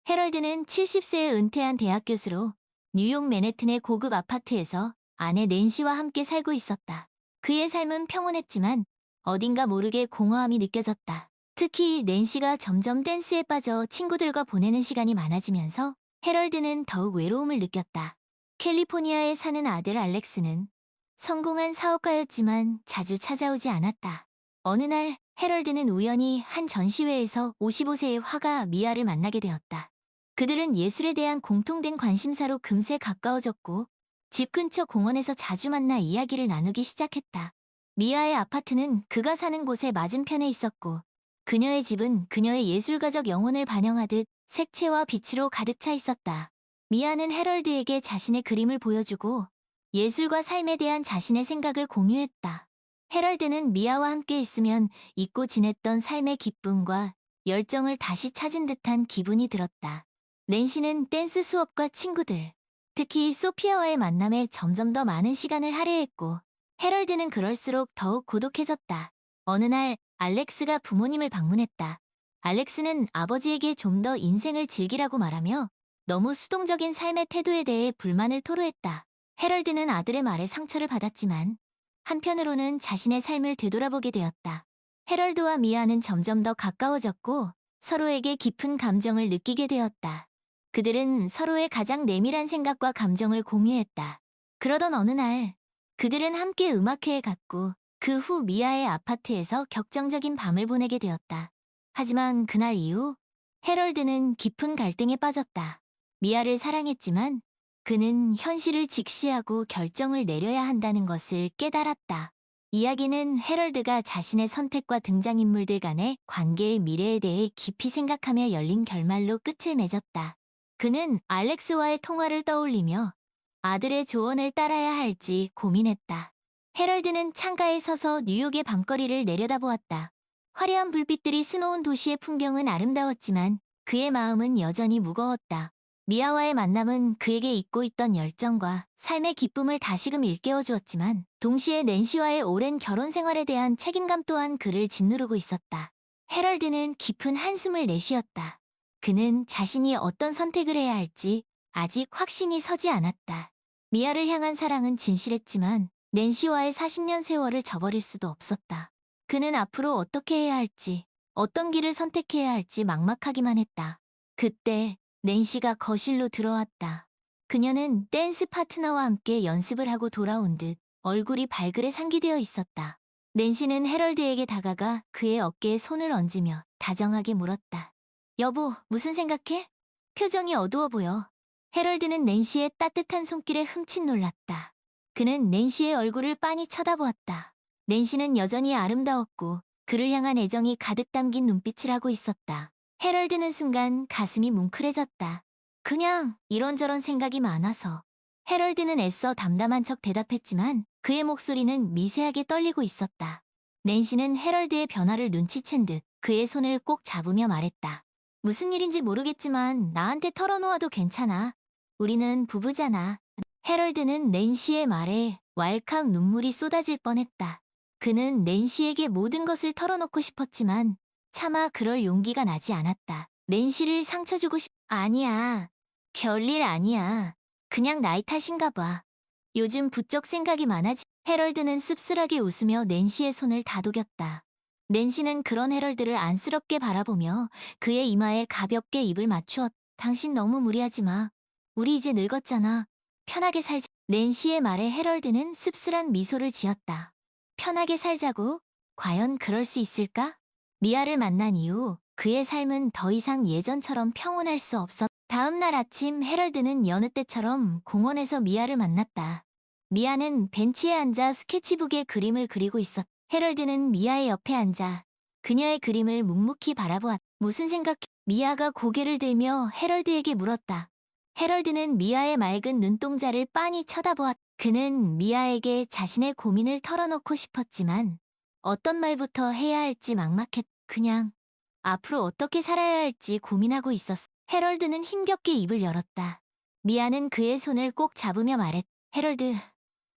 해럴드는 70세에 은퇴한 대학 교수로 뉴욕 맨해튼의 고급 아파트에서 아내 낸시와 함께 살고 있었다. 그의 삶은 평온했지만 어딘가 모르게 공허함이 느껴졌다. 특히 낸시가 점점 댄스에 빠져 친구들과 보내는 시간이 많아지면서 해럴드는 더욱 외로움을 느꼈다. 캘리포니아에 사는 아들 알렉스는 성공한 사업가였지만 자주 찾아오지 않았다. 어느 날 해럴드는 우연히 한 전시회에서 55세의 화가 미아를 만나게 되었다. 그들은 예술에 대한 공통된 관심사로 금세 가까워졌고 집 근처 공원에서 자주 만나 이야기를 나누기 시작했다. 미아의 아파트는 그가 사는 곳의 맞은편에 있었고 그녀의 집은 그녀의 예술가적 영혼을 반영하듯 색채와 빛으로 가득 차 있었다. 미아는 해럴드에게 자신의 그림을 보여주고 예술과 삶에 대한 자신의 생각을 공유했다. 해럴드는 미아와 함께 있으면 잊고 지냈던 삶의 기쁨과 열정을 다시 찾은 듯한 기분이 들었다. 낸시는 댄스 수업과 친구들, 특히 소피아와의 만남에 점점 더 많은 시간을 할애했고 해럴드는 그럴수록 더욱 고독해졌다. 어느 날 알렉스가 부모님을 방문했다. 알렉스는 아버지에게 좀 더 인생을 즐기라고 말하며 너무 수동적인 삶의 태도에 대해 불만을 토로했다. 해럴드는 아들의 말에 상처를 받았지만 한편으로는 자신의 삶을 되돌아보게 되었다. 해럴드와 미아는 점점 더 가까워졌고 서로에게 깊은 감정을 느끼게 되었다. 그들은 서로의 가장 내밀한 생각과 감정을 공유했다. 그러던 어느 날 그들은 함께 음악회에 갔고 그 후 미아의 아파트에서 격정적인 밤을 보내게 되었다. 하지만 그날 이후 해럴드는 깊은 갈등에 빠졌다. 미아를 사랑했지만 그는 현실을 직시하고 결정을 내려야 한다는 것을 깨달았다. 이야기는 해럴드가 자신의 선택과 등장인물들 간의 관계의 미래에 대해 깊이 생각하며 열린 결말로 끝을 맺었다. 그는 알렉스와의 통화를 떠올리며 아들의 조언을 따라야 할지 고민했다. 해럴드는 창가에 서서 뉴욕의 밤거리를 내려다보았다. 화려한 불빛들이 수놓은 도시의 풍경은 아름다웠지만 그의 마음은 여전히 무거웠다. 미아와의 만남은 그에게 잊고 있던 열정과 삶의 기쁨을 다시금 일깨워 주었지만 동시에 낸시와의 오랜 결혼 생활에 대한 책임감 또한 그를 짓누르고 있었다. 해럴드는 깊은 한숨을 내쉬었다. 그는 자신이 어떤 선택을 해야 할지 아직 확신이 서지 않았다. 미아를 향한 사랑은 진실했지만 낸시와의 40년 세월을 저버릴 수도 없었다. 그는 앞으로 어떻게 해야 할지, 어떤 길을 선택해야 할지 막막하기만 했다. 그때 낸시가 거실로 들어왔다. 그녀는 댄스 파트너와 함께 연습을 하고 돌아온 듯 얼굴이 발그레 상기되어 있었다. 낸시는 해럴드에게 다가가 그의 어깨에 손을 얹으며 다정하게 물었다. 여보, 무슨 생각해? 표정이 어두워 보여. 해럴드는 낸시의 따뜻한 손길에 흠칫 놀랐다. 그는 낸시의 얼굴을 빤히 쳐다보았다. 낸시는 여전히 아름다웠고 그를 향한 애정이 가득 담긴 눈빛을 하고 있었다. 해럴드는 순간 가슴이 뭉클해졌다. 그냥 이런저런 생각이 많아서. 해럴드는 애써 담담한 척 대답했지만 그의 목소리는 미세하게 떨리고 있었다. 낸시는 해럴드의 변화를 눈치챈 듯 그의 손을 꼭 잡으며 말했다. 무슨 일인지 모르겠지만 나한테 털어놓아도 괜찮아. 우리는 부부잖아. 해럴드는 낸시의 말에 왈칵 눈물이 쏟아질 뻔했다. 그는 낸시에게 모든 것을 털어놓고 싶었지만 차마 그럴 용기가 나지 않았다. 낸시를 상처 주고 아니야. 별일 아니야. 그냥 나이 탓인가 봐. 요즘 부쩍 생각이 많아지. 해럴드는 씁쓸하게 웃으며 낸시의 손을 다독였다. 낸시는 그런 해럴드를 안쓰럽게 바라보며 그의 이마에 가볍게 입을 맞추었다. 당신 너무 무리하지 마. 우리 이제 늙었잖아. 편하게 살자. 낸시의 말에 해럴드는 씁쓸한 미소를 지었다. 편하게 살자고? 과연 그럴 수 있을까? 미아를 만난 이후 그의 삶은 더 이상 예전처럼 평온할 수 없었다. 다음 날 아침 해럴드는 여느 때처럼 공원에서 미아를 만났다. 미아는 벤치에 앉아 스케치북에 그림을 그리고 있었다. 해럴드는 미아의 옆에 앉아 그녀의 그림을 묵묵히 바라보았다. 무슨 생각해? 미아가 고개를 들며 해럴드에게 물었다. 해럴드는 미아의 맑은 눈동자를 빤히 쳐다보았다. 그는 미아에게 자신의 고민을 털어놓고 싶었지만 어떤 말부터 해야 할지 막막했다. 그냥 앞으로 어떻게 살아야 할지 고민하고 있었어. 해럴드는 힘겹게 입을 열었다. 미아는 그의 손을 꼭 잡으며 말했다. 해럴드,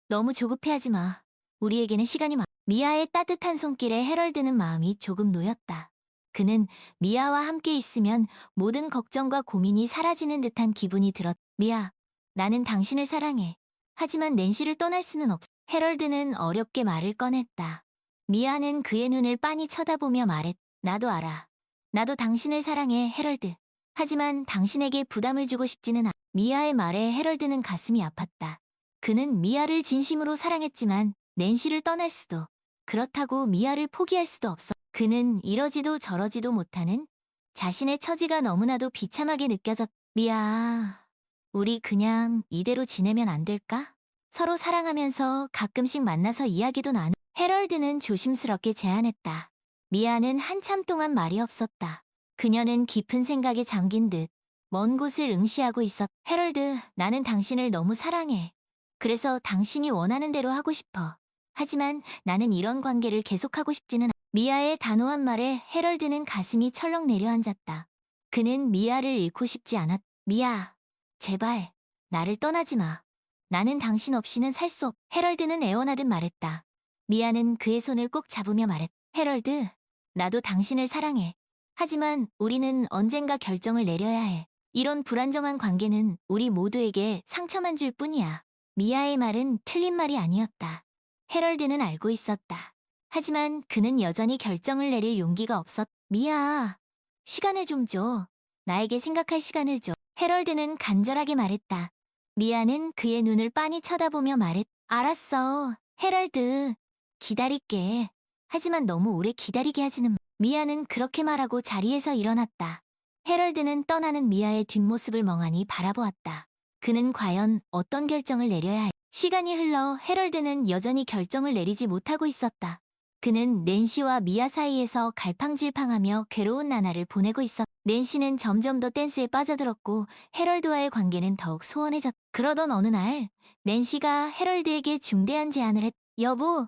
너무 조급해하지 마. 우리에게는 시간이 많아. 미아의 따뜻한 손길에 해럴드는 마음이 조금 놓였다. 그는 미아와 함께 있으면 모든 걱정과 고민이 사라지는 듯한 기분이 들었. 미아, 나는 당신을 사랑해. 하지만 낸시를 떠날 수는 없. 해럴드는 어렵게 말을 꺼냈다. 미아는 그의 눈을 빤히 쳐다보며 말했. 나도 알아. 나도 당신을 사랑해, 해럴드. 하지만 당신에게 부담을 주고 싶지는 않아. 미아의 말에 해럴드는 가슴이 아팠다. 그는 미아를 진심으로 사랑했지만 낸시를 떠날 수도, 그렇다고 미아를 포기할 수도 없어. 그는 이러지도 저러지도 못하는 자신의 처지가 너무나도 비참하게 느껴졌. 미아, 우리 그냥 이대로 지내면 안 될까? 서로 사랑하면서 가끔씩 만나서 이야기도 나누. 해럴드는 조심스럽게 제안했다. 미아는 한참 동안 말이 없었다. 그녀는 깊은 생각에 잠긴 듯 먼 곳을 응시하고 있었. 해럴드, 나는 당신을 너무 사랑해. 그래서 당신이 원하는 대로 하고 싶어. 하지만 나는 이런 관계를 계속하고 싶지는 않아. 미아의 단호한 말에 해럴드는 가슴이 철렁 내려앉았다. 그는 미아를 잃고 싶지 않았. 미아, 제발 나를 떠나지 마. 나는 당신 없이는 살 수 없. 해럴드는 애원하듯 말했다. 미아는 그의 손을 꼭 잡으며 말했. 해럴드, 나도 당신을 사랑해. 하지만 우리는 언젠가 결정을 내려야 해. 이런 불안정한 관계는 우리 모두에게 상처만 줄 뿐이야. 미아의 말은 틀린 말이 아니었다. 해럴드는 알고 있었다. 하지만 그는 여전히 결정을 내릴 용기가 없었. 미아, 시간을 좀 줘. 나에게 생각할 시간을 줘. 해럴드는 간절하게 말했다. 미아는 그의 눈을 빤히 쳐다보며 말했. 알았어, 해럴드. 기다릴게. 하지만 너무 오래 기다리게 하지는 마. 미아는 그렇게 말하고 자리에서 일어났다. 해럴드는 떠나는 미아의 뒷모습을 멍하니 바라보았다. 그는 과연 어떤 결정을 내려야 할. 시간이 흘러 해럴드는 여전히 결정을 내리지 못하고 있었다. 그는 낸시와 미아 사이에서 갈팡질팡하며 괴로운 나날을 보내고 있었. 낸시는 점점 더 댄스에 빠져들었고 해럴드와의 관계는 더욱 소원해졌. 그러던 어느 날 낸시가 해럴드에게 중대한 제안을 했. 여보,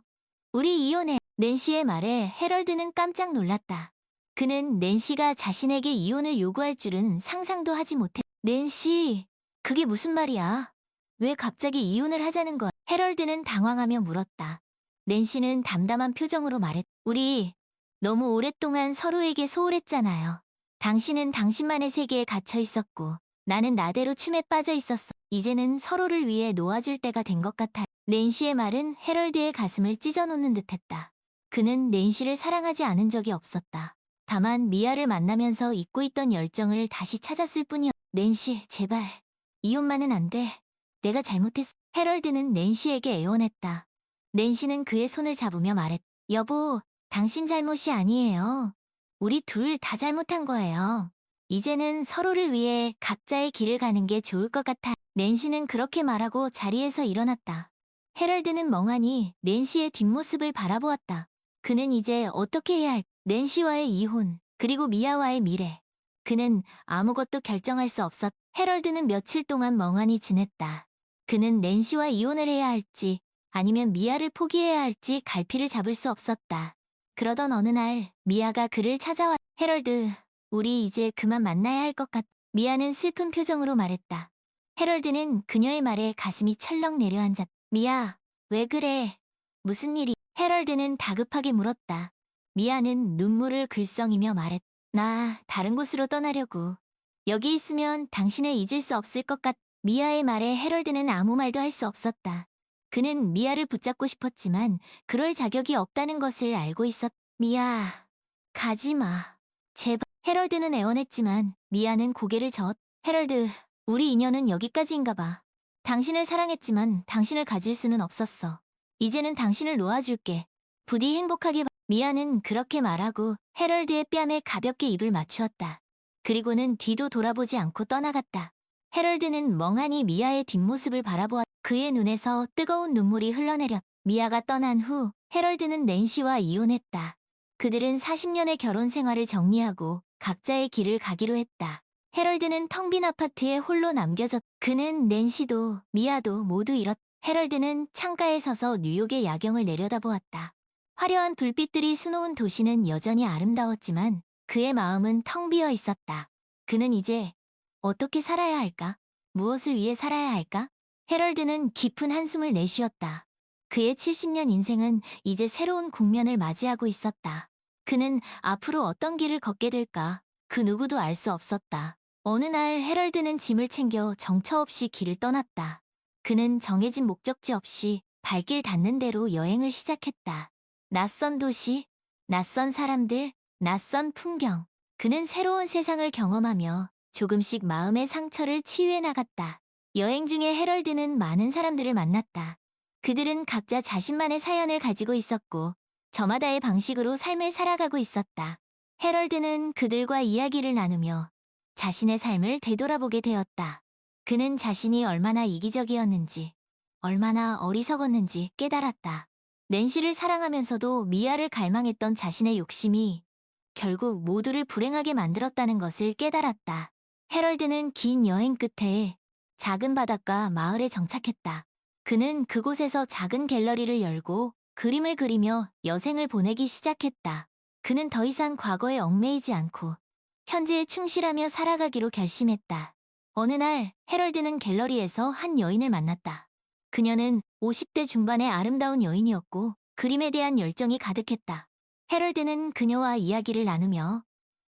우리 이혼해. 낸시의 말에 해럴드는 깜짝 놀랐다. 그는 낸시가 자신에게 이혼을 요구할 줄은 상상도 하지 못했. 낸시, 그게 무슨 말이야? 왜 갑자기 이혼을 하자는 거야? 해럴드는 당황하며 물었다. 낸시는 담담한 표정으로 말했. 우리 너무 오랫동안 서로에게 소홀했잖아요. 당신은 당신만의 세계에 갇혀 있었고 나는 나대로 춤에 빠져 있었어. 이제는 서로를 위해 놓아줄 때가 된 것 같아. 낸시의 말은 해럴드의 가슴을 찢어놓는 듯했다. 그는 낸시를 사랑하지 않은 적이 없었다. 다만 미아를 만나면서 잊고 있던 열정을 다시 찾았을 뿐이었. 낸시, 제발 이혼만은 안 돼. 내가 잘못했어. 해럴드는 낸시에게 애원했다. 낸시는 그의 손을 잡으며 말했. 여보, 당신 잘못이 아니에요. 우리 둘 다 잘못한 거예요. 이제는 서로를 위해 각자의 길을 가는 게 좋을 것 같아. 낸시는 그렇게 말하고 자리에서 일어났다. 해럴드는 멍하니 낸시의 뒷모습을 바라보았다. 그는 이제 어떻게 해야 할. 낸시와의 이혼, 그리고 미아와의 미래. 그는 아무것도 결정할 수 없었. 해럴드는 며칠 동안 멍하니 지냈다. 그는 낸시와 이혼을 해야 할지 아니면 미아를 포기해야 할지 갈피를 잡을 수 없었다. 그러던 어느 날 미아가 그를 찾아와. 해럴드, 우리 이제 그만 만나야 할 것 같. 미아는 슬픈 표정으로 말했다. 해럴드는 그녀의 말에 가슴이 철렁 내려앉았. 미아, 왜 그래? 무슨 일이? 해럴드는 다급하게 물었다. 미아는 눈물을 글썽이며 말했. 나 다른 곳으로 떠나려고. 여기 있으면 당신을 잊을 수 없을 것 같. 미아의 말에 해럴드는 아무 말도 할 수 없었다. 그는 미아를 붙잡고 싶었지만 그럴 자격이 없다는 것을 알고 있었. 미아, 가지 마. 제발. 해럴드는 애원했지만 미아는 고개를 저었. 해럴드, 우리 인연은 여기까지인가 봐. 당신을 사랑했지만 당신을 가질 수는 없었어. 이제는 당신을 놓아줄게. 부디 행복하길. 미아는 그렇게 말하고 해럴드의 뺨에 가볍게 입을 맞추었다. 그리고는 뒤도 돌아보지 않고 떠나갔다. 해럴드는 멍하니 미아의 뒷모습을 바라보았. 그의 눈에서 뜨거운 눈물이 흘러내렸. 미아가 떠난 후 해럴드는 낸시와 이혼했다. 그들은 40년의 결혼 생활을 정리하고 각자의 길을 가기로 했다. 해럴드는 텅 빈 아파트에 홀로 남겨졌. 그는 낸시도 미아도 모두 잃었. 해럴드는 창가에 서서 뉴욕의 야경을 내려다보았다. 화려한 불빛들이 수놓은 도시는 여전히 아름다웠지만 그의 마음은 텅 비어 있었다. 그는 이제 어떻게 살아야 할까? 무엇을 위해 살아야 할까? 해럴드는 깊은 한숨을 내쉬었다. 그의 70년 인생은 이제 새로운 국면을 맞이하고 있었다. 그는 앞으로 어떤 길을 걷게 될까 그 누구도 알 수 없었다. 어느 날 헤럴드는 짐을 챙겨 정처 없이 길을 떠났다. 그는 정해진 목적지 없이 발길 닿는 대로 여행을 시작했다. 낯선 도시, 낯선 사람들, 낯선 풍경. 그는 새로운 세상을 경험하며 조금씩 마음의 상처를 치유해 나갔다. 여행 중에 헤럴드는 많은 사람들을 만났다. 그들은 각자 자신만의 사연을 가지고 있었고 저마다의 방식으로 삶을 살아가고 있었다. 헤럴드는 그들과 이야기를 나누며 자신의 삶을 되돌아보게 되었다. 그는 자신이 얼마나 이기적이었는지, 얼마나 어리석었는지 깨달았다. 낸시를 사랑하면서도 미아를 갈망했던 자신의 욕심이 결국 모두를 불행하게 만들었다는 것을 깨달았다. 헤럴드는 긴 여행 끝에 작은 바닷가 마을에 정착했다. 그는 그곳에서 작은 갤러리를 열고 그림을 그리며 여생을 보내기 시작했다. 그는 더 이상 과거에 얽매이지 않고 현재에 충실하며 살아가기로 결심했다. 어느 날 헤럴드는 갤러리에서 한 여인을 만났다. 그녀는 50대 중반의 아름다운 여인이었고 그림에 대한 열정이 가득했다. 헤럴드는 그녀와 이야기를 나누며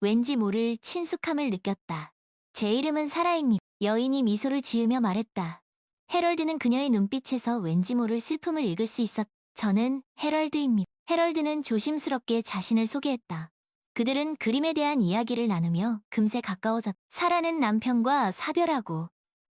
왠지 모를 친숙함을 느꼈다. 제 이름은 사라입니다. 여인이 미소를 지으며 말했다. 헤럴드는 그녀의 눈빛에서 왠지 모를 슬픔을 읽을 수 있었다. 저는 헤럴드입니다. 헤럴드는 조심스럽게 자신을 소개했다. 그들은 그림에 대한 이야기를 나누며 금세 가까워졌다. 사라는 남편과 사별하고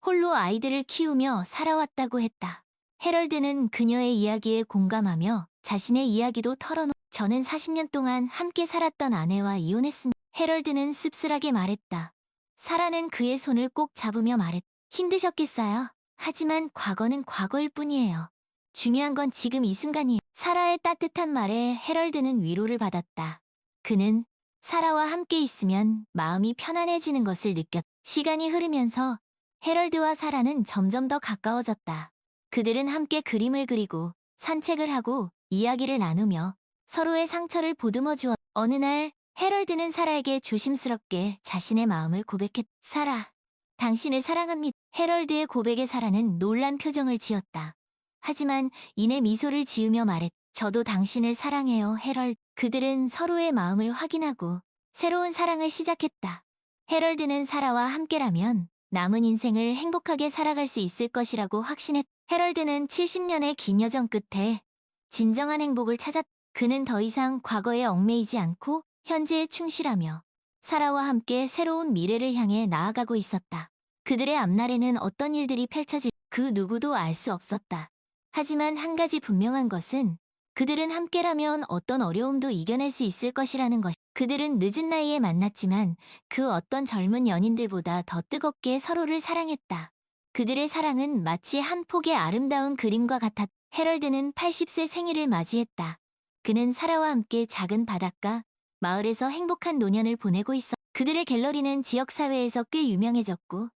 홀로 아이들을 키우며 살아왔다고 했다. 헤럴드는 그녀의 이야기에 공감하며 자신의 이야기도 털어놓. 저는 40년 동안 함께 살았던 아내와 이혼했습니다. 헤럴드는 씁쓸하게 말했다. 사라는 그의 손을 꼭 잡으며 말했다. 힘드셨겠어요? 하지만 과거는 과거일 뿐이에요. 중요한 건 지금 이 순간이에요. 사라의 따뜻한 말에 헤럴드는 위로를 받았다. 그는 사라와 함께 있으면 마음이 편안해지는 것을 느꼈다. 시간이 흐르면서 헤럴드와 사라는 점점 더 가까워졌다. 그들은 함께 그림을 그리고 산책을 하고 이야기를 나누며 서로의 상처를 보듬어 주었다. 어느 날 헤럴드는 사라에게 조심스럽게 자신의 마음을 고백했다. 사라, 당신을 사랑합니다. 헤럴드의 고백에 사라는 놀란 표정을 지었다. 하지만 이내 미소를 지으며 말했다. 저도 당신을 사랑해요, 헤럴드. 그들은 서로의 마음을 확인하고 새로운 사랑을 시작했다. 헤럴드는 사라와 함께라면 남은 인생을 행복하게 살아갈 수 있을 것이라고 확신했다. 헤럴드는 70년의 긴 여정 끝에 진정한 행복을 찾았다. 그는 더 이상 과거에 얽매이지 않고 현재에 충실하며 사라와 함께 새로운 미래를 향해 나아가고 있었다. 그들의 앞날에는 어떤 일들이 펼쳐질 그 누구도 알 수 없었다. 하지만 한 가지 분명한 것은 그들은 함께라면 어떤 어려움도 이겨낼 수 있을 것이라는 것. 그들은 늦은 나이에 만났지만 그 어떤 젊은 연인들보다 더 뜨겁게 서로를 사랑했다. 그들의 사랑은 마치 한 폭의 아름다운 그림과 같았다. 헤럴드는 80세 생일을 맞이했다. 그는 사라와 함께 작은 바닷가, 마을에서 행복한 노년을 보내고 있어. 그들의 갤러리는 지역사회에서 꽤 유명해졌고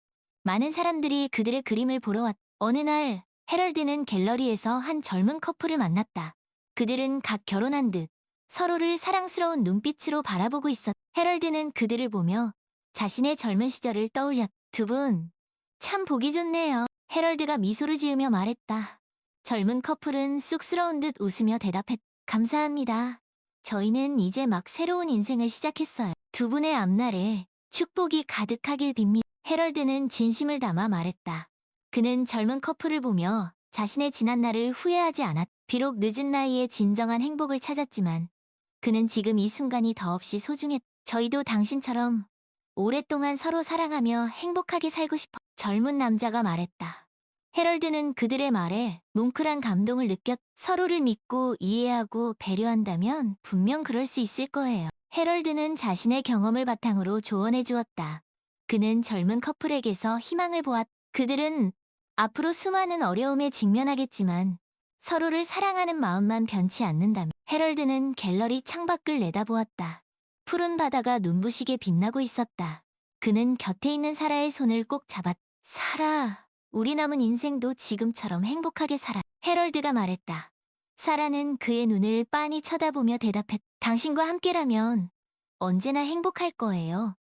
많은 사람들이 그들의 그림을 보러 왔다. 어느 날 헤럴드는 갤러리에서 한 젊은 커플을 만났다. 그들은 각 결혼한 듯 서로를 사랑스러운 눈빛으로 바라보고 있었다. 헤럴드는 그들을 보며 자신의 젊은 시절을 떠올렸다. 두 분, 참 보기 좋네요. 헤럴드가 미소를 지으며 말했다. 젊은 커플은 쑥스러운 듯 웃으며 대답했다. 감사합니다. 저희는 이제 막 새로운 인생을 시작했어요. 두 분의 앞날에 축복이 가득하길 빕니다. 헤럴드는 진심을 담아 말했다. 그는 젊은 커플을 보며 자신의 지난 날을 후회하지 않았다. 비록 늦은 나이에 진정한 행복을 찾았지만 그는 지금 이 순간이 더없이 소중했다. 저희도 당신처럼 오랫동안 서로 사랑하며 행복하게 살고 싶어. 젊은 남자가 말했다. 헤럴드는 그들의 말에 뭉클한 감동을 느꼈다. 서로를 믿고 이해하고 배려한다면 분명 그럴 수 있을 거예요. 헤럴드는 자신의 경험을 바탕으로 조언해 주었다. 그는 젊은 커플에게서 희망을 보았다. 그들은 앞으로 수많은 어려움에 직면하겠지만 서로를 사랑하는 마음만 변치 않는다면. 헤럴드는 갤러리 창밖을 내다보았다. 푸른 바다가 눈부시게 빛나고 있었다. 그는 곁에 있는 사라의 손을 꼭 잡았다. 사라, 우리 남은 인생도 지금처럼 행복하게 살아. 헤럴드가 말했다. 사라는 그의 눈을 빤히 쳐다보며 대답했다. 당신과 함께라면 언제나 행복할 거예요.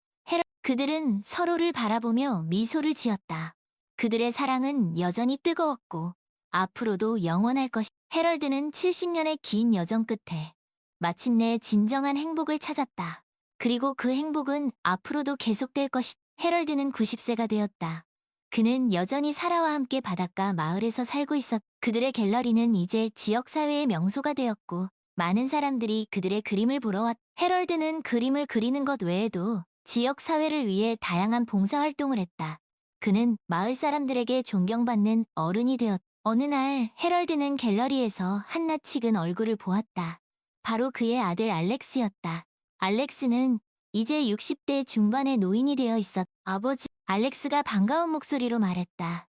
그들은 서로를 바라보며 미소를 지었다. 그들의 사랑은 여전히 뜨거웠고 앞으로도 영원할 것이. 헤럴드는 70년의 긴 여정 끝에 마침내 진정한 행복을 찾았다. 그리고 그 행복은 앞으로도 계속될 것이. 해럴드는 90세가 되었다. 그는 여전히 사라와 함께 바닷가 마을에서 살고 있었. 그들의 갤러리는 이제 지역사회의 명소가 되었고 많은 사람들이 그들의 그림을 보러 왔. 해럴드는 그림을 그리는 것 외에도 지역사회를 위해 다양한 봉사활동을 했다. 그는 마을 사람들에게 존경받는 어른이 되었다. 어느 날 해럴드는 갤러리에서 한낱 식은 얼굴을 보았다. 바로 그의 아들 알렉스였다. 알렉스는 이제 60대 중반의 노인이 되어 있었. 아버지, 알렉스가 반가운 목소리로 말했다.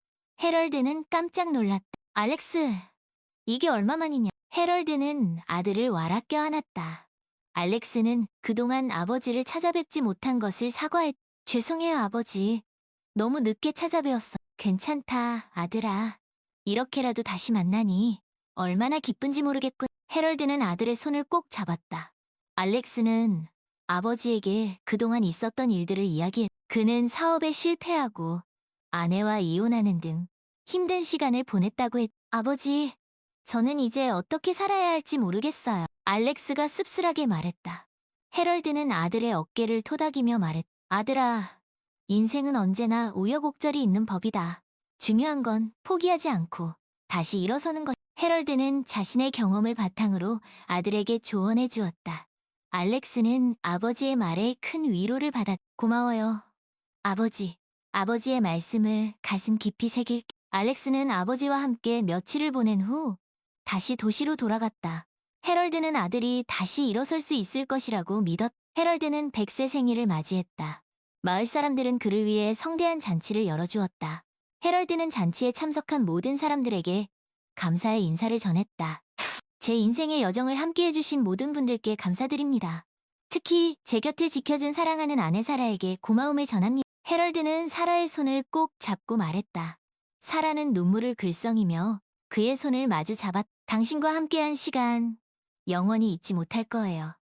해럴드는 깜짝 놀랐다. 알렉스, 이게 얼마만이냐? 해럴드는 아들을 와라 껴안았다. 알렉스는 그동안 아버지를 찾아뵙지 못한 것을 사과했. 죄송해요, 아버지. 너무 늦게 찾아뵈었어. 괜찮다, 아들아. 이렇게라도 다시 만나니 얼마나 기쁜지 모르겠군. 해럴드는 아들의 손을 꼭 잡았다. 알렉스는 아버지에게 그동안 있었던 일들을 이야기했. 그는 사업에 실패하고 아내와 이혼하는 등 힘든 시간을 보냈다고 했. 아버지, 저는 이제 어떻게 살아야 할지 모르겠어요. 알렉스가 씁쓸하게 말했다. 해럴드는 아들의 어깨를 토닥이며 말했. 아들아, 인생은 언제나 우여곡절이 있는 법이다. 중요한 건 포기하지 않고 다시 일어서는 것. 해럴드는 자신의 경험을 바탕으로 아들에게 조언해 주었다. 알렉스는 아버지의 말에 큰 위로를 받았. 고마워요, 아버지. 아버지의 말씀을 가슴 깊이 새길. 알렉스는 아버지와 함께 며칠을 보낸 후 다시 도시로 돌아갔다. 해럴드는 아들이 다시 일어설 수 있을 것이라고 믿었. 해럴드는 100세 생일을 맞이했다. 마을 사람들은 그를 위해 성대한 잔치를 열어주었다. 해럴드는 잔치에 참석한 모든 사람들에게 감사의 인사를 전했다. 제 인생의 여정을 함께해주신 모든 분들께 감사드립니다. 특히 제 곁을 지켜준 사랑하는 아내 사라에게 고마움을 전합니다. 해럴드는 사라의 손을 꼭 잡고 말했다. 사라는 눈물을 글썽이며 그의 손을 마주 잡았. 당신과 함께한 시간 영원히 잊지 못할 거예요.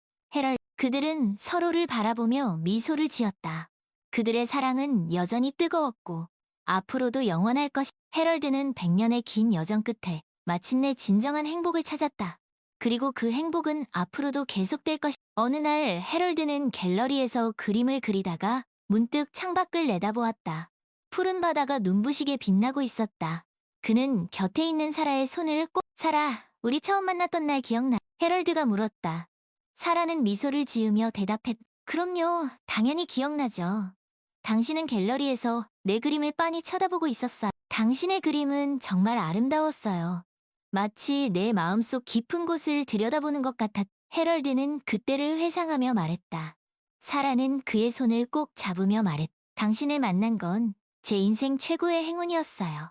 그들은 서로를 바라보며 미소를 지었다. 그들의 사랑은 여전히 뜨거웠고 앞으로도 영원할 것이. 해럴드는 100년의 긴 여정 끝에 마침내 진정한 행복을 찾았다. 그리고 그 행복은 앞으로도 계속될 것이. 어느 날 해럴드는 갤러리에서 그림을 그리다가 문득 창밖을 내다보았다. 푸른 바다가 눈부시게 빛나고 있었다. 그는 곁에 있는 사라의 손을 꼭. 사라, 우리 처음 만났던 날 기억나? 해럴드가 물었다. 사라는 미소를 지으며 대답했. 그럼요, 당연히 기억나죠. 당신은 갤러리에서 내 그림을 빤히 쳐다보고 있었어요. 당신의 그림은 정말 아름다웠어요. 마치 내 마음속 깊은 곳을 들여다보는 것 같았. 해럴드는 그때를 회상하며 말했다. 사라는 그의 손을 꼭 잡으며 말했. 당신을 만난 건 제 인생 최고의 행운이었어요.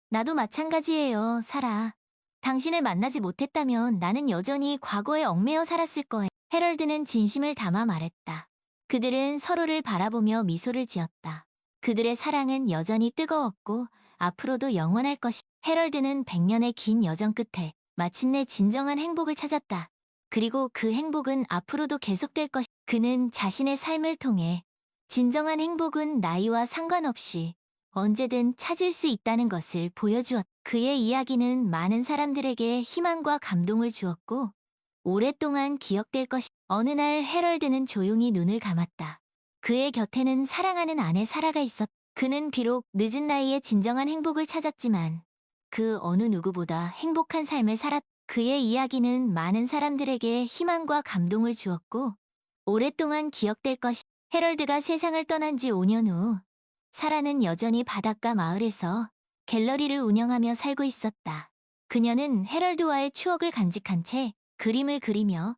나도 마찬가지예요, 사라. 당신을 만나지 못했다면 나는 여전히 과거에 얽매여 살았을 거예요. 해럴드는 진심을 담아 말했다. 그들은 서로를 바라보며 미소를 지었다. 그들의 사랑은 여전히 뜨거웠고 앞으로도 영원할 것이. 해럴드는 100년의 긴 여정 끝에 마침내 진정한 행복을 찾았다. 그리고 그 행복은 앞으로도 계속될 것이. 그는 자신의 삶을 통해 진정한 행복은 나이와 상관없이 언제든 찾을 수 있다는 것을 보여주었다. 그의 이야기는 많은 사람들에게 희망과 감동을 주었고 오랫동안 기억될 것이. 어느 날 해럴드는 조용히 눈을 감았다. 그의 곁에는 사랑하는 아내 사라가 있었다. 그는 비록 늦은 나이에 진정한 행복을 찾았지만 그 어느 누구보다 행복한 삶을 살았다. 그의 이야기는 많은 사람들에게 희망과 감동을 주었고 오랫동안 기억될 것이. 해럴드가 세상을 떠난 지 5년 후 사라는 여전히 바닷가 마을에서 갤러리를 운영하며 살고 있었다. 그녀는 해럴드와의 추억을 간직한 채 그림을 그리며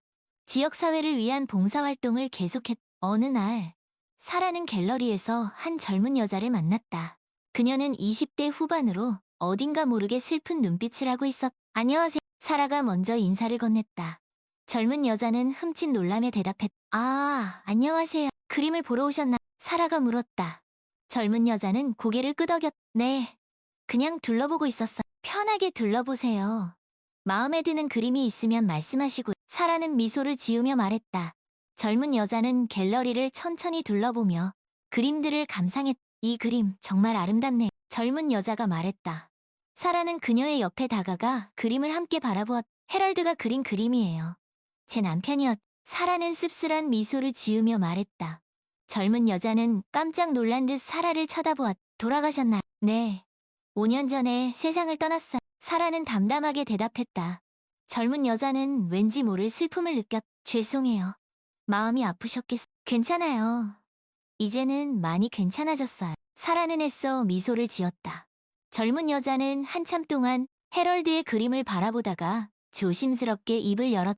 지역사회를 위한 봉사활동을 계속했다. 어느 날 사라는 갤러리에서 한 젊은 여자를 만났다. 그녀는 20대 후반으로 어딘가 모르게 슬픈 눈빛을 하고 있었다. 안녕하세요. 사라가 먼저 인사를 건넸다. 젊은 여자는 흠칫 놀라며 대답했다. 아, 안녕하세요. 그림을 보러 오셨나? 사라가 물었다. 젊은 여자는 고개를 끄덕였다. 네, 그냥 둘러보고 있었어. 편하게 둘러보세요. 마음에 드는 그림이 있으면 말씀하시고. 사라는 미소를 지으며 말했다. 젊은 여자는 갤러리를 천천히 둘러보며 그림들을 감상했다. 이 그림 정말 아름답네. 젊은 여자가 말했다. 사라는 그녀의 옆에 다가가 그림을 함께 바라보았다. 해럴드가 그린 그림이에요. 제 남편이었. 사라는 씁쓸한 미소를 지으며 말했다. 젊은 여자는 깜짝 놀란 듯 사라를 쳐다보았. 돌아가셨나? 네. 5년 전에 세상을 떠났어. 사라는 담담하게 대답했다. 젊은 여자는 왠지 모를 슬픔을 느꼈. 죄송해요. 마음이 아프셨겠어. 괜찮아요. 이제는 많이 괜찮아졌어요. 사라는 애써 미소를 지었다. 젊은 여자는 한참 동안 해럴드의 그림을 바라보다가 조심스럽게 입을 열었.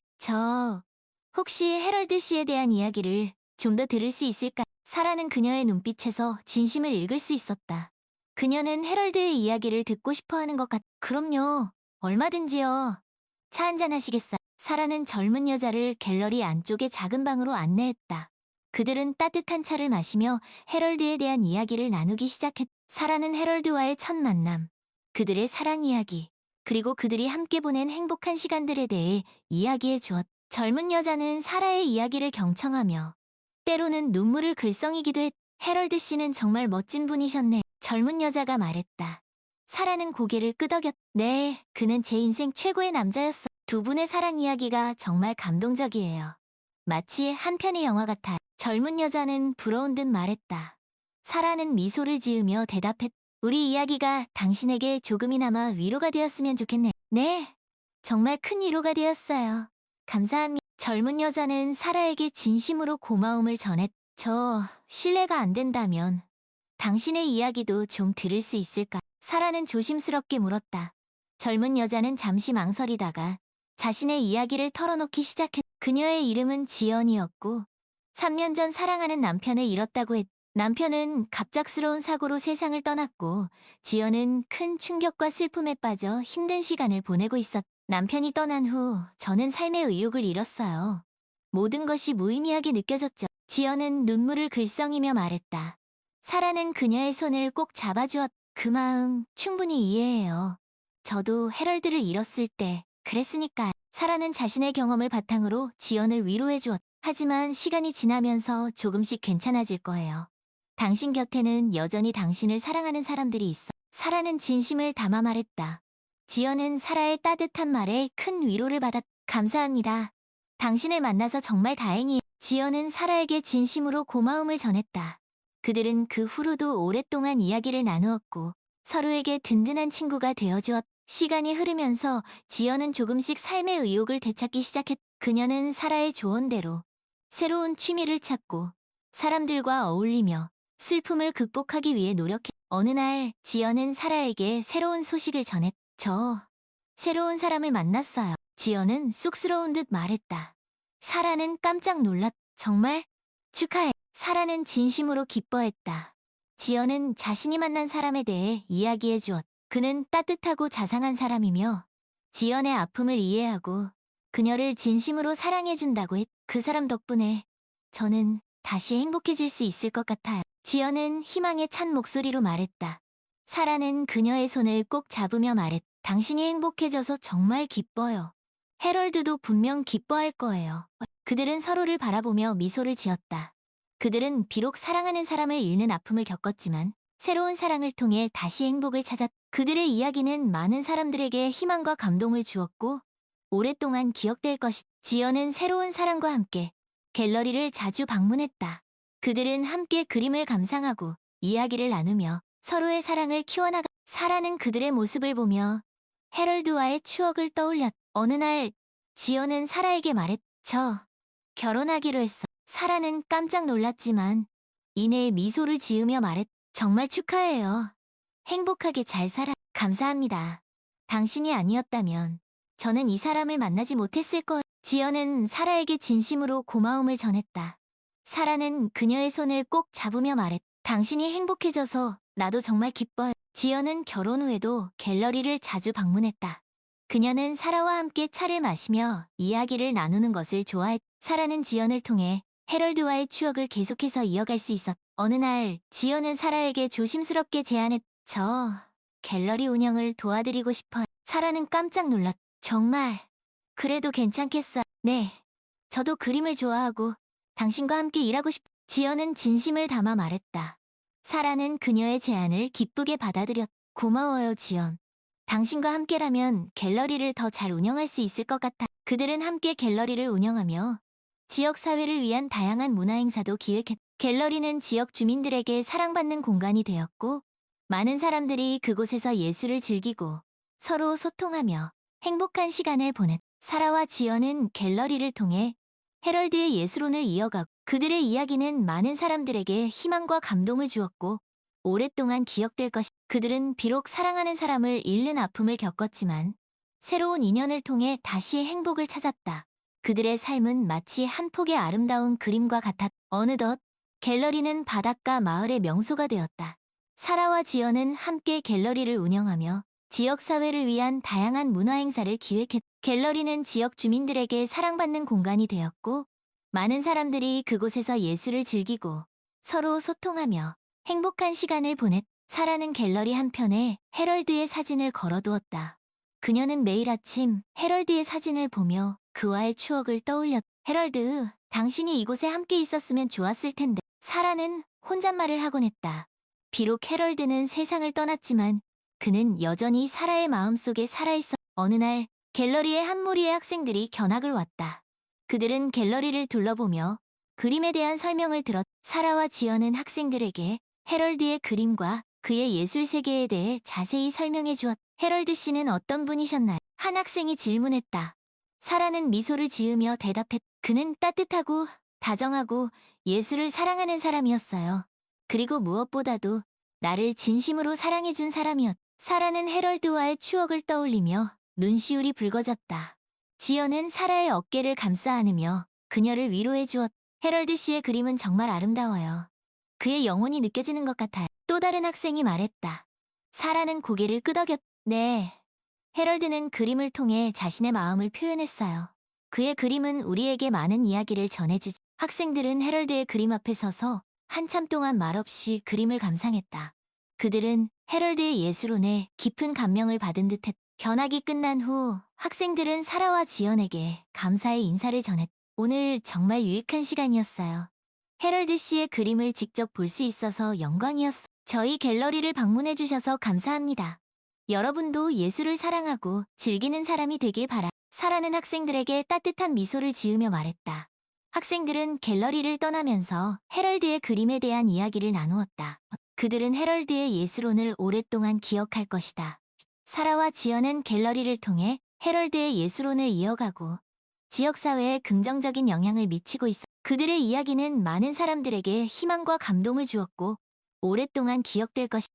혹시 해럴드 씨에 대한 이야기를 좀 더 들을 수 있을까? 사라는 그녀의 눈빛에서 진심을 읽을 수 있었다. 그녀는 해럴드의 이야기를 듣고 싶어 하는 것 같. 그럼요. 얼마든지요. 차 한잔 하시겠어? 사라는 젊은 여자를 갤러리 안쪽의 작은 방으로 안내했다. 그들은 따뜻한 차를 마시며 해럴드에 대한 이야기를 나누기 시작했. 사라는 해럴드와의 첫 만남, 그들의 사랑 이야기, 그리고 그들이 함께 보낸 행복한 시간들에 대해 이야기해 주었. 젊은 여자는 사라의 이야기를 경청하며 때로는 눈물을 글썽이기도 했. 해럴드 씨는 정말 멋진 분이셨네. 젊은 여자가 말했다. 사라는 고개를 끄덕였. 네, 그는 제 인생 최고의 남자였어. 두 분의 사랑 이야기가 정말 감동적이에요. 마치 한 편의 영화 같아. 젊은 여자는 부러운 듯 말했다. 사라는 미소를 지으며 대답했. 우리 이야기가 당신에게 조금이나마 위로가 되었으면 좋겠네. 네, 정말 큰 위로가 되었어요. 감사합니다. 젊은 여자는 사라에게 진심으로 고마움을 전했. 실례가 안 된다면 당신의 이야기도 좀 들을 수 있을까? 사라는 조심스럽게 물었다. 젊은 여자는 잠시 망설이다가 자신의 이야기를 털어놓기 시작했. 그녀의 이름은 지연이었고 3년 전 사랑하는 남편을 잃었다고 했. 남편은 갑작스러운 사고로 세상을 떠났고 지연은 큰 충격과 슬픔에 빠져 힘든 시간을 보내고 있었. 남편이 떠난 후 저는 삶의 의욕을 잃었어요. 모든 것이 무의미하게 느껴졌죠. 지연은 눈물을 글썽이며 말했다. 사라는 그녀의 손을 꼭 잡아주었. 그 마음 충분히 이해해요. 저도 해럴드를 잃었을 때 그랬으니까. 사라는 자신의 경험을 바탕으로 지연을 위로해 주었. 하지만 시간이 지나면서 조금씩 괜찮아질 거예요. 당신 곁에는 여전히 당신을 사랑하는 사람들이 있어. 사라는 진심을 담아 말했다. 지연은 사라의 따뜻한 말에 큰 위로를 받았. 감사합니다. 당신을 만나서 정말 다행이에요. 지연은 사라에게 진심으로 고마움을 전했다. 그들은 그 후로도 오랫동안 이야기를 나누었고 서로에게 든든한 친구가 되어주었. 시간이 흐르면서 지연은 조금씩 삶의 의욕을 되찾기 시작했. 그녀는 사라의 조언대로 새로운 취미를 찾고 사람들과 어울리며 슬픔을 극복하기 위해 노력해. 어느 날 지연은 사라에게 새로운 소식을 전했. 새로운 사람을 만났어요. 지연은 쑥스러운 듯 말했다. 사라는 깜짝 놀랐. 정말? 축하해. 사라는 진심으로 기뻐했다. 지연은 자신이 만난 사람에 대해 이야기해 주었. 그는 따뜻하고 자상한 사람이며 지연의 아픔을 이해하고 그녀를 진심으로 사랑해준다고 했. 그 사람 덕분에 저는 다시 행복해질 수 있을 것 같아요. 지연은 희망에 찬 목소리로 말했다. 사라는 그녀의 손을 꼭 잡으며 말했. 당신이 행복해져서 정말 기뻐요. 해럴드도 분명 기뻐할 거예요. 그들은 서로를 바라보며 미소를 지었다. 그들은 비록 사랑하는 사람을 잃는 아픔을 겪었지만 새로운 사랑을 통해 다시 행복을 찾았. 그들의 이야기는 많은 사람들에게 희망과 감동을 주었고 오랫동안 기억될 것이. 지연은 새로운 사랑과 함께 갤러리를 자주 방문했다. 그들은 함께 그림을 감상하고 이야기를 나누며 서로의 사랑을 키워나가. 사라는 그들의 모습을 보며 해럴드와의 추억을 떠올렸. 어느 날 지연은 사라에게 말했. 결혼하기로 했어. 사라는 깜짝 놀랐지만 이내 미소를 지으며 말했. 정말 축하해요. 행복하게 잘 살아. 감사합니다. 당신이 아니었다면 저는 이 사람을 만나지 못했을 거예요. 지연은 사라에게 진심으로 고마움을 전했다. 사라는 그녀의 손을 꼭 잡으며 말했. 당신이 행복해져서 나도 정말 기뻐요. 지연은 결혼 후에도 갤러리를 자주 방문했다. 그녀는 사라와 함께 차를 마시며 이야기를 나누는 것을 좋아했. 사라는 지연을 통해 해럴드와의 추억을 계속해서 이어갈 수 있었. 어느 날 지연은 사라에게 조심스럽게 제안했. 갤러리 운영을 도와드리고 싶어요. 사라는 깜짝 놀랐. 정말? 그래도 괜찮겠어. 네. 저도 그림을 좋아하고 당신과 함께 일하고 싶. 지연은 진심을 담아 말했다. 사라는 그녀의 제안을 기쁘게 받아들였. 고마워요, 지연. 당신과 함께라면 갤러리를 더 잘 운영할 수 있을 것 같아. 그들은 함께 갤러리를 운영하며 지역 사회를 위한 다양한 문화 행사도 기획했다. 갤러리는 지역 주민들에게 사랑받는 공간이 되었고, 많은 사람들이 그곳에서 예술을 즐기고 서로 소통하며 행복한 시간을 보냈다. 사라와 지연은 갤러리를 통해 헤럴드의 예술혼을 이어가고, 그들의 이야기는 많은 사람들에게 희망과 감동을 주었고 오랫동안 기억될 것이. 그들은 비록 사랑하는 사람을 잃는 아픔을 겪었지만 새로운 인연을 통해 다시 행복을 찾았다. 그들의 삶은 마치 한 폭의 아름다운 그림과 같았다. 어느덧 갤러리는 바닷가 마을의 명소가 되었다. 사라와 지연은 함께 갤러리를 운영하며 지역사회를 위한 다양한 문화 행사를 기획했다. 갤러리는 지역 주민들에게 사랑받는 공간이 되었고, 많은 사람들이 그곳에서 예술을 즐기고 서로 소통하며 행복한 시간을 보냈다. 사라는 갤러리 한편에 헤럴드의 사진을 걸어두었다. 그녀는 매일 아침 헤럴드의 사진을 보며 그와의 추억을 떠올렸다. 헤럴드, 당신이 이곳에 함께 있었으면 좋았을 텐데. 사라는 혼잣말을 하곤 했다. 비록 헤럴드는 세상을 떠났지만 그는 여전히 사라의 마음속에 살아있어. 어느 날 갤러리에 한 무리의 학생들이 견학을 왔다. 그들은 갤러리를 둘러보며 그림에 대한 설명을 들었다. 사라와 지연은 학생들에게 헤럴드의 그림과 그의 예술 세계에 대해 자세히 설명해 주었다. 헤럴드 씨는 어떤 분이셨나요? 한 학생이 질문했다. 사라는 미소를 지으며 대답했다. 그는 따뜻하고 다정하고 예술을 사랑하는 사람이었어요. 그리고 무엇보다도 나를 진심으로 사랑해준 사람이었다. 사라는 헤럴드와의 추억을 떠올리며 눈시울이 붉어졌다. 지연은 사라의 어깨를 감싸 안으며 그녀를 위로해 주었다. 헤럴드 씨의 그림은 정말 아름다워요. 그의 영혼이 느껴지는 것 같아요. 또 다른 학생이 말했다. 사라는 고개를 끄덕였다. 네. 헤럴드는 그림을 통해 자신의 마음을 표현했어요. 그의 그림은 우리에게 많은 이야기를 전해주죠. 학생들은 헤럴드의 그림 앞에 서서 한참 동안 말없이 그림을 감상했다. 그들은 헤럴드의 예술혼에 깊은 감명을 받은 듯했다. 견학이 끝난 후 학생들은 사라와 지연에게 감사의 인사를 전했다. 오늘 정말 유익한 시간이었어요. 헤럴드 씨의 그림을 직접 볼 수 있어서 영광이었어. 저희 갤러리를 방문해 주셔서 감사합니다. 여러분도 예술을 사랑하고 즐기는 사람이 되길 바라. 사라는 학생들에게 따뜻한 미소를 지으며 말했다. 학생들은 갤러리를 떠나면서 헤럴드의 그림에 대한 이야기를 나누었다. 그들은 헤럴드의 예술혼을 오랫동안 기억할 것이다. 사라와 지연은 갤러리를 통해 헤럴드의 예술혼을 이어가고 지역사회에 긍정적인 영향을 미치고 있어. 그들의 이야기는 많은 사람들에게 희망과 감동을 주었고 오랫동안 기억될 것이다.